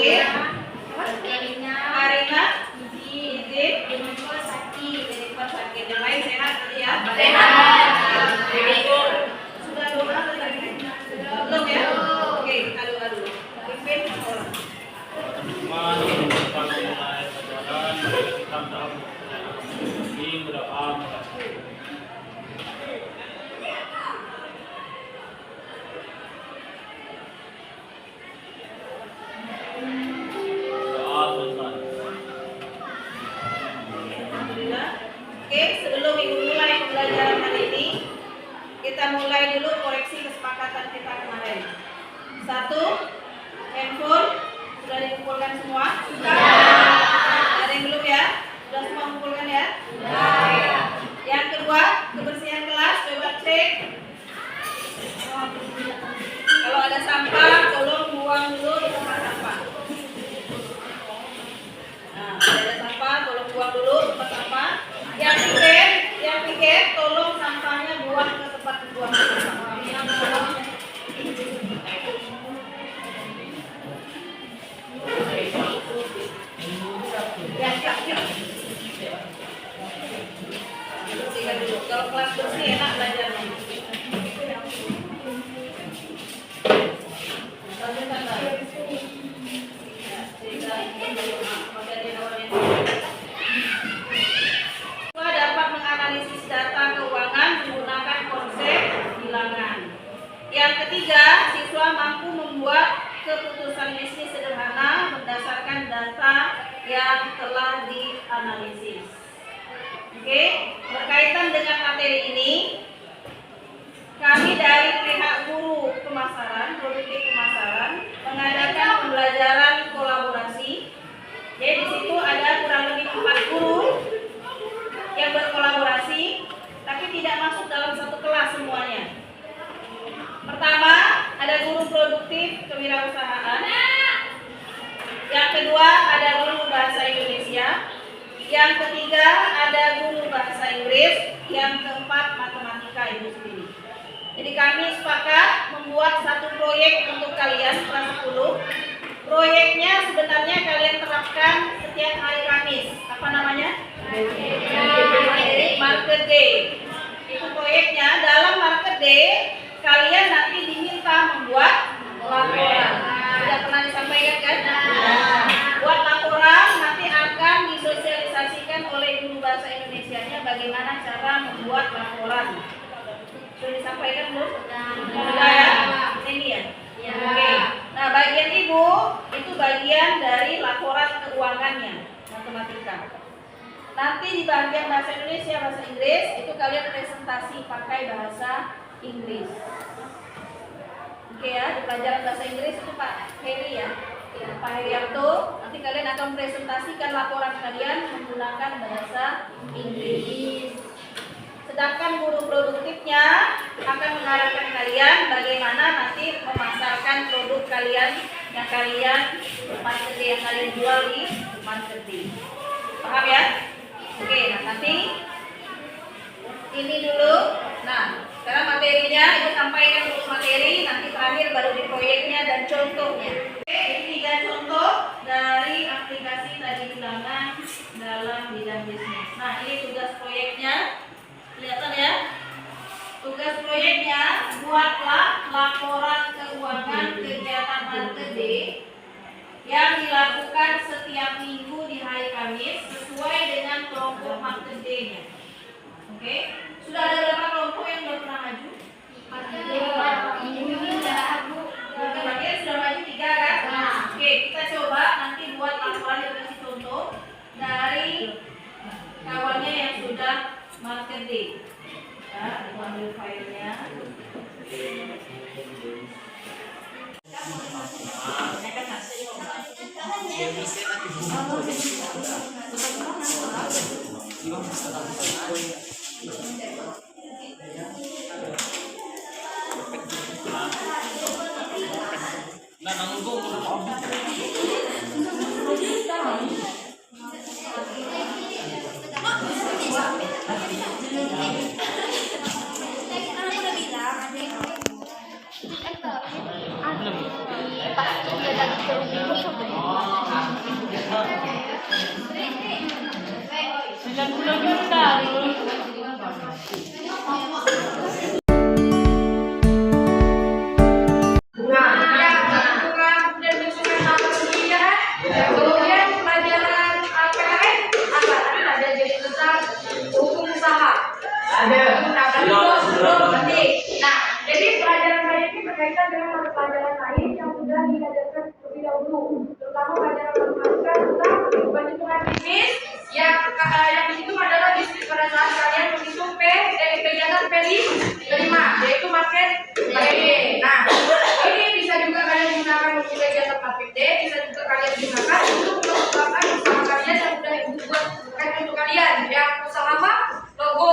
Agil, Karina, Izin, Jennifer, Sakit. Yang lain sehat tadi ya? Sehat. Sudah doa atau tadi? Belum ya? Oke, adu-adu. Pimpin orang. Oke, sebelum Ibu mulai pembelajaran hari ini, kita mulai dulu koreksi kesepakatan kita kemarin. 1, handphone sudah dikumpulkan semua? Sudah. Ada yang belum ya? Sudah semua kumpulkan ya? Sudah. Yang kedua, kebersihan kelas, coba cek. Kalau ada sampah, tolong buang dulu di tempat sampah. Nah, ada sampah, tolong buang dulu di tempat sampah. Yang piket, tolong sampahnya buang ke tempat pembuangan sampah. Bersihkan dulu. Kalau kelas bersih enak belajarnya. Dapat menganalisis data keuangan menggunakan konsep bilangan. Yang ketiga, siswa mampu membuat keputusan bisnis sederhana berdasarkan data yang telah dianalisis. Oke, berkaitan dengan materi ini, kami dari pihak guru pemasaran, politik pemasaran, mengadakan pembelajaran kolaborasi. Jadi di situ ada kurang lebih 4 guru yang berkolaborasi, tapi tidak masuk dalam satu kelas semuanya. Pertama, ada guru produktif kewirausahaan. Yang kedua, ada guru bahasa Indonesia. Yang ketiga, ada guru bahasa Inggris. Yang keempat, matematika Ibu sendiri. Jadi kami sepakat membuat satu proyek untuk kalian kelas 10. Proyeknya sebenarnya kalian terapkan setiap hari Kamis. Apa namanya? Market Day. Itu proyeknya. Dalam Market Day kalian nanti diminta membuat laporan. Sudah pernah disampaikan kan? Buat laporan nanti akan disosialisasikan oleh guru bahasa Indonesianya bagaimana cara membuat laporan. Sudah disampaikan belum? Sudah ya? Ini ya? Oke. Nah, bagian Ibu itu bagian dari laporan keuangannya, matematika. Nanti di bagian bahasa Indonesia, bahasa Inggris itu kalian presentasi pakai bahasa Inggris. Oke ya, di pelajaran bahasa Inggris itu Pak Heri ya, Pak Herianto. Nanti kalian akan presentasikan laporan kalian menggunakan bahasa Inggris. Sedangkan guru produktifnya akan mengarahkan kalian bagaimana nanti memasarkan produk kalian yang kalian marketing, yang kalian jual di marketing. Paham ya? Oke, nah nanti ini dulu. Nah, sekarang materinya Ibu sampaikan dulu materi, nanti terakhir baru di proyeknya dan contohnya. Oke, ini 3 contoh dari aplikasi tadi bilangan dalam bidang bisnis. Nah, ini tugas proyeknya. Kelihatan ya? Tugas proyeknya, buatlah laporan keuangan kegiatan Market Day yang dilakukan setiap minggu di hari Kamis sesuai dengan kelompok Market Day-nya. Oke? Sudah ada berapa kelompok yang sudah pernah maju? Berarti sudah maju 3 kan? Oke, kita coba nanti buat laporan yang kasih contoh dari kawannya yang sudah Market Day. Ya, ambil filenya. pelajaran lain yang sudah diajarkan terlebih dahulu, terutama pelajaran matematika tentang perhitungan bisnis yang di situ adalah bisnis pada saat kalian menghitung kegiatan kelima, yaitu market day. Nah, ini bisa juga kalian gunakan untuk kegiatan market day, bisa juga kalian gunakan untuk mengembangkan usaha kalian yang sudah ibu buat untuk kalian. Yang usaha apa? Logo,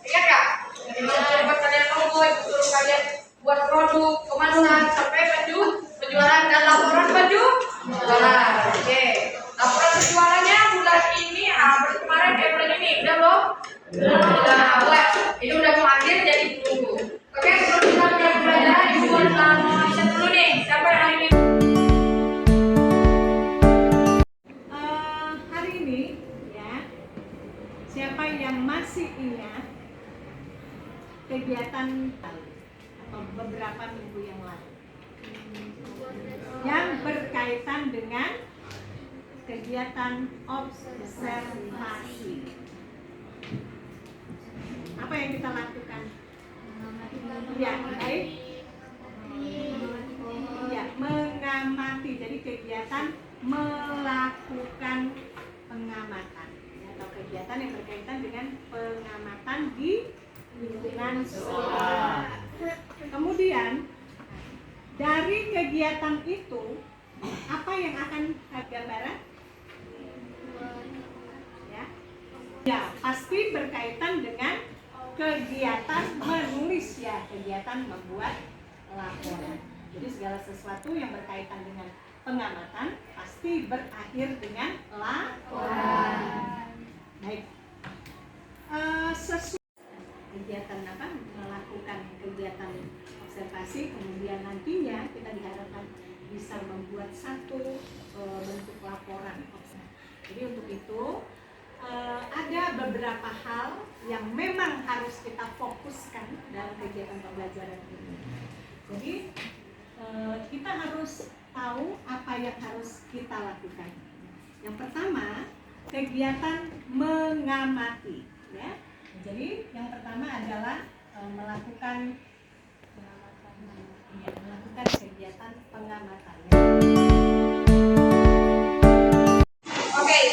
ingat nggak? Jadi buat kalian logo, ibu suruh kalian buat produk kemasan sampai baju penjualan dan laporan baju jualan. Oke, laporan penjualannya bulan ini, berarti kemarin bulan ini udah belum? Udah. Ini udah mau akhir jadi tunggu. Oke, sebelum kita mulai pelajaran, ibu buat bisa dulu nih. Siapa yang hari ini? Hari ini ya, siapa yang masih ingat kegiatan atau beberapa minggu yang lalu yang berkaitan dengan kegiatan observasi? Apa yang kita lakukan? Ya, baik. Ya, mengamati. Jadi kegiatan melakukan pengamatan atau kegiatan yang berkaitan dengan pengamatan di lingkungan sekolah. Kemudian dari kegiatan itu apa yang akan gambaran? Ya, pasti berkaitan dengan kegiatan menulis ya, kegiatan membuat laporan. Jadi segala sesuatu yang berkaitan dengan pengamatan pasti berakhir dengan laporan. Baik. Kegiatan apa? Melakukan kegiatan observasi, kemudian nantinya kita diharapkan bisa membuat satu bentuk laporan. Jadi untuk itu ada beberapa hal yang memang harus kita fokuskan dalam kegiatan pembelajaran ini. Jadi kita harus tahu apa yang harus kita lakukan. Yang pertama, kegiatan mengamati, ya. Jadi yang pertama adalah melakukan kegiatan pengamatan. Okay,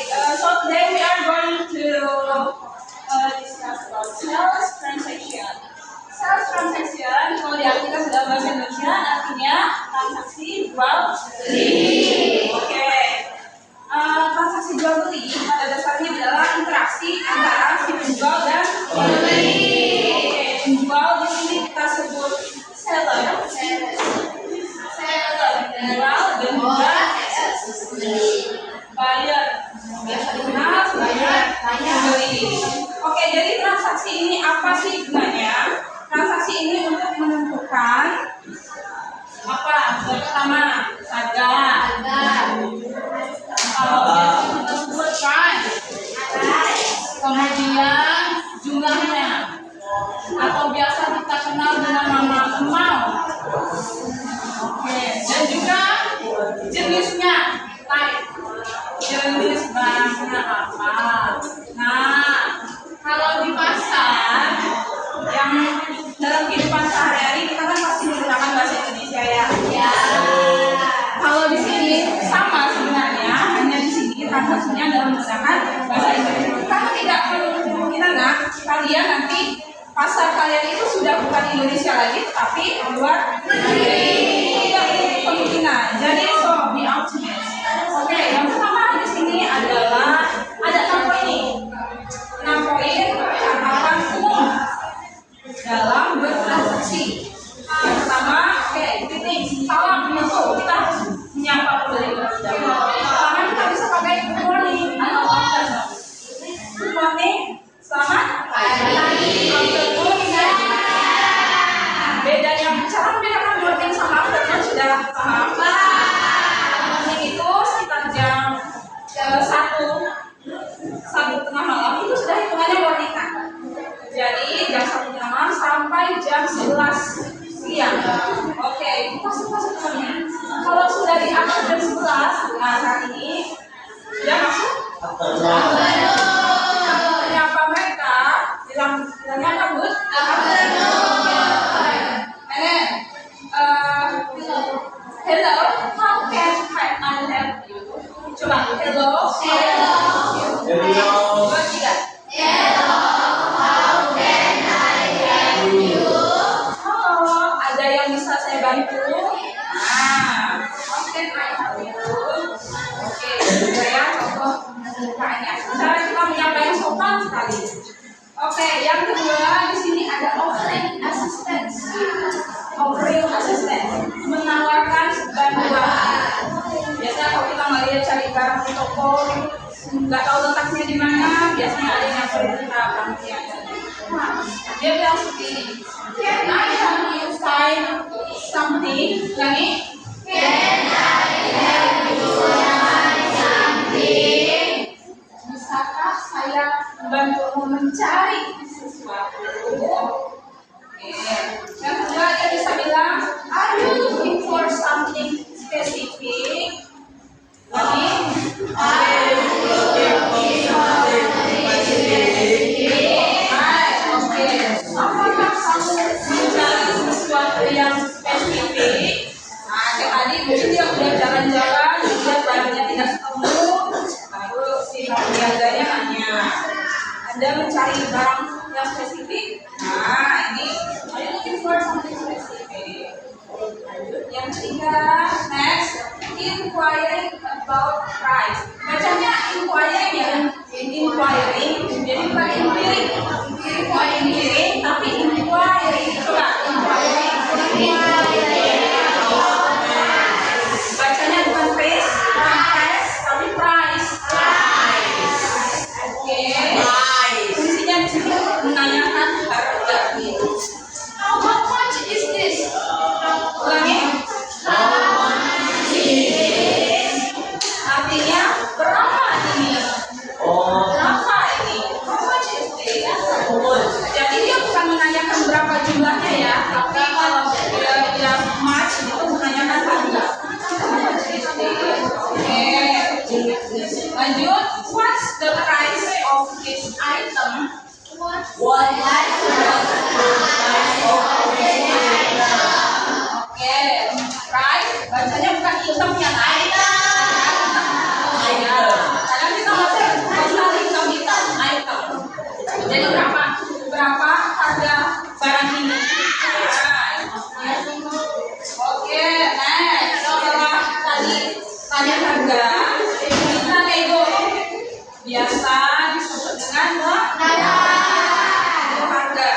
so today we are going to discuss about sales transaction. Sales transaction kalau diartikan dalam bahasa Indonesia artinya transaksi jual beli. Oke. Transaksi jual beli pada dasarnya adalah interaksi antara si penjual dan pembeli. Oke, penjual di sini kita sebut seller. Penjual dan juga buyer. Biasa dikenal buyer, pembeli. Oke, jadi transaksi ini apa sih gunanya? Transaksi ini untuk menentukan apa? Pertama, harga. Kita sebut price. Kemudian jumlahnya, atau biasa kita kenal dengan nama amount. Oke, dan juga jenisnya, type. Jenis barangnya apa? Nah, kalau di pasar yang dalam kehidupan sehari-hari kita kan pasti menggunakan bahasa Indonesia ya. Kalau di sini sama sebenarnya, hanya di sini transaksinya dalam menggunakan bahasa Indonesia. Karena tidak menutup kemungkinan kalian nanti pasar kalian itu sudah bukan Indonesia lagi, tetapi luar negeri. Tidak menutup kemungkinan. Jadi so be optimist. Oke, yang pertama di sini adalah ada 6 poin ini. 6 poin catatan umum dalam bertransaksi. Yang pertama, greeting, salam itu kita menyapa pembeli. Pertama kita bisa pakai good morning atau afternoon. Good morning, selamat pagi. Afternoon, bedanya cara membedakan morning sama afternoon sudah paham. Morning itu sekitar jam 1 tengah malam itu sudah hitungannya morning kan. Jadi jam 1 tengah malam sampai jam 11 siang. Oke, kita masuk semuanya. Kalau sudah di atas jam 11, nah saat ini sudah masuk. Kalau menyapa mereka bilangnya apa, Bud? something. Ulangi. Bisakah saya membantumu mencari sesuatu? Oke. Yang kedua dia bisa bilang, are you looking for something specific? Lagi. Are you looking for something specific? Oke. Apakah kamu mencari sesuatu yang spesifik? Nah, kayak tadi mungkin dia udah jalan-jalan, dia barangnya tidak ketemu, lalu si penjaganya nanya, Anda mencari barang yang spesifik? Nah, ini are you looking for something specific? Yang ketiga, next, inquiring about price. Bacanya inquiring ya, inquiring, jadi bukan inquiring, tapi inquiring. Coba inquiring. Bacanya bukan price, tapi price. Oke. Fungsinya di sini menanyakan harga. How much is this? Ulangi. Artinya berapa ini? Berapa ini? How much is this? Jadi dia bukan menanyakan berapa jumlahnya ya, tapi kalau dia bilang much itu menanyakan harga. How much is this? Oke. Lanjut. What's the price of this item? What price of this item? Oke. Price bacanya bukan item ya, item. Kadang kita baca item. Jadi berapa harga barang ini? Oke, next. Setelah tadi tanya harga, kita nego. Biasa disebut dengan itu harga.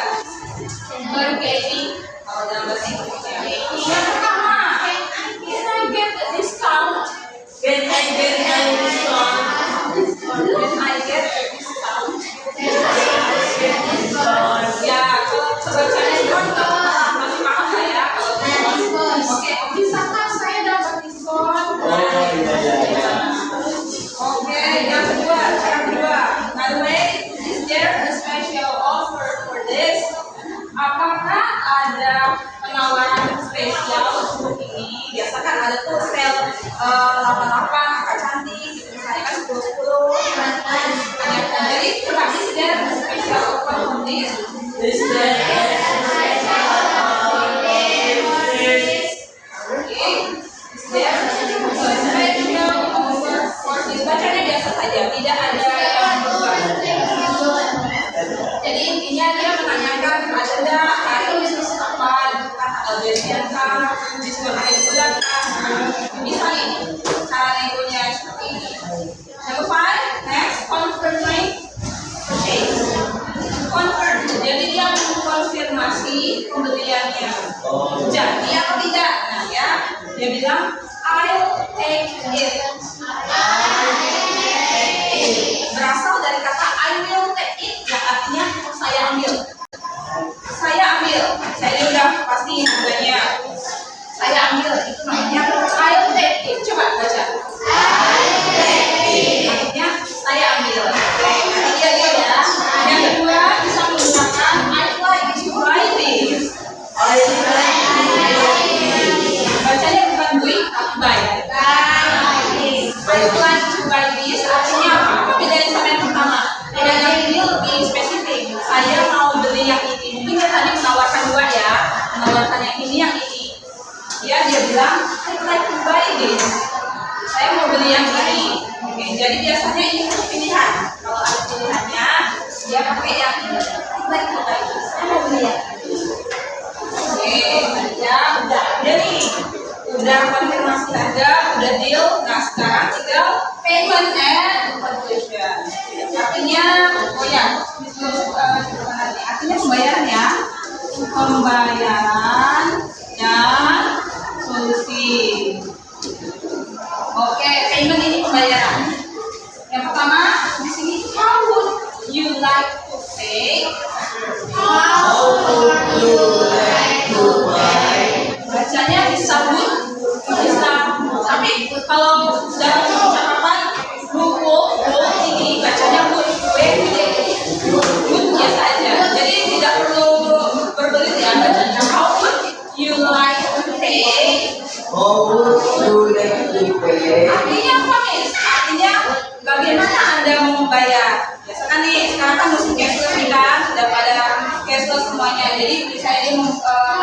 Bargaining kalau dalam bahasa Indonesia. Yang pertama, can I get a discount? Can I get a discount? Ya, kalau sebaca diskon masih mahal lah ya. Oke, bisakah saya dapat diskon? Oke, yang kedua. By the way, is there a special offer for this? Apakah ada penawaran spesial untuk ini? Biasa kan ada tuh sale 88 kakak cantik gitu, misalnya kan 10. Jadi coba, is there a special offer for this? Is there a special offer for this? Oke, is there a special offer for this? Bacanya biasa saja, tidak ada yang berubah. Jadi intinya dia menanyakan ada nggak hari bisnis apa, tanggal gajian kah, diskon akhir bulan kah. Bisa nih cara negonya seperti ini. Number 5, next, confirming purchase. Confirm, jadi dia mengkonfirmasi pembeliannya. Jadi atau tidak? Nah ya, dia bilang I'll take it. Berasal dari kata I will take it, yang artinya saya ambil. Saya udah pasti harganya. Saya ambil, itu namanya I'll take it. Coba baca. I'll take it. Artinya saya ambil. Nanti dia ya. Yang kedua bisa menggunakan I'd like to buy this. Bacanya bukan beli, tapi buy. I'd like to buy this artinya apa? Bedanya sama yang pertama. Bedanya ini lebih spesifik. Saya mau beli yang ini. Mungkin dia tadi menawarkan dua ya, menawarkan yang ini, yang ini. Dia bilang I'd like to buy this. Saya mau beli yang ini. Oke, jadi biasanya ini untuk pilihan. Kalau ada pilihannya, dia pakai yang ini. I'd like to buy this. Saya mau beli yang ini. Oke, ya udah nih. Udah konfirmasi harga, udah deal. Nah sekarang tinggal payment and conclusion. Artinya, artinya pembayaran ya. Pembayaran dan solusi. Oke, payment ini pembayaran. Yang pertama di sini, how would you like to pay? How would you like to pay? Bacanya Artinya apa nih? Artinya bagaimana Anda mau membayar? Biasakan nih, sekarang kan musim cashless nih kan, sudah pada cashless semuanya. Jadi misalnya dia mau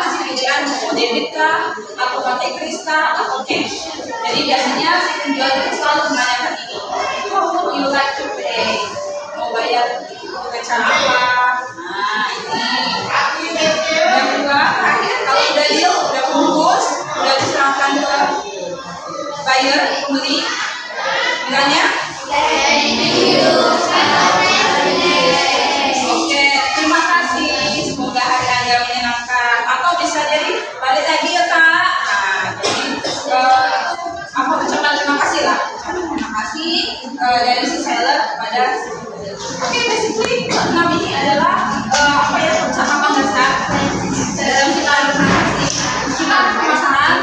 ngasih pilihan mau debit kah, atau pakai kris kah, atau cash. Jadi biasanya si penjual itu selalu menanyakan ini. How would you like to pay? Mau bayar pakai cara apa? Nah ini. Yang kedua, terakhir kalau udah deal, udah bungkus, udah diserahkan ke buyer, pembeli, bilangnya oke, terima kasih, semoga hari Anda menyenangkan. Atau bisa jadi balik lagi ya kak. Nah, jadi apa ucapan terima kasih lah, ucapan terima kasih dari si seller kepada si pembeli. Oke, basically keenam ini adalah apa ya, percakapan dasar dalam kita bertransaksi. Kita pemasaran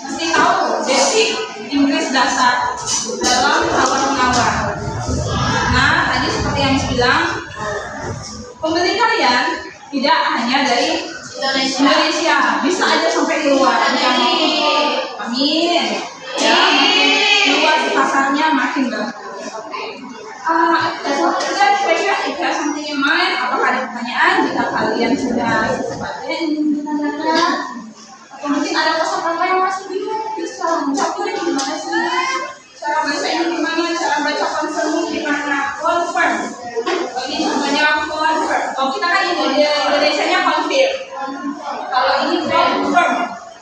mesti tahu basic Inggris dasar dalam tawar-menawar. Nah, tadi seperti yang saya bilang, pembeli kalian tidak hanya dari Indonesia, bisa aja sampai di luar. Amin. Ya, makin luas pasarnya makin bagus. If you have something in mind, apakah ada pertanyaan? Jika kalian sudah secepatnya ingin bertanya, atau mungkin ada peserta yang masih bingung, bisa mengucapkan gimana sih? Cara baca ini gimana? Cara baca confirm gimana? Confirm. Ini namanya confirm. Kalau kita kan Indonesia-nya confirm. Kalau ini confirm.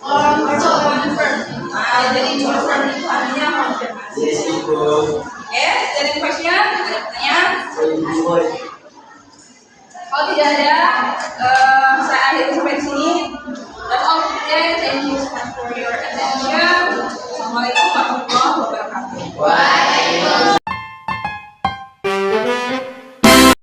Confirm. Nah, jadi confirm itu artinya konfirmasi. Oke, jadi question, ada pertanyaan? Kalau tidak ada, saya akhiri sampai di sini. That's all for today. Thank you so much for your attention. Assalamualaikum warahmatullahi wabarakatuh.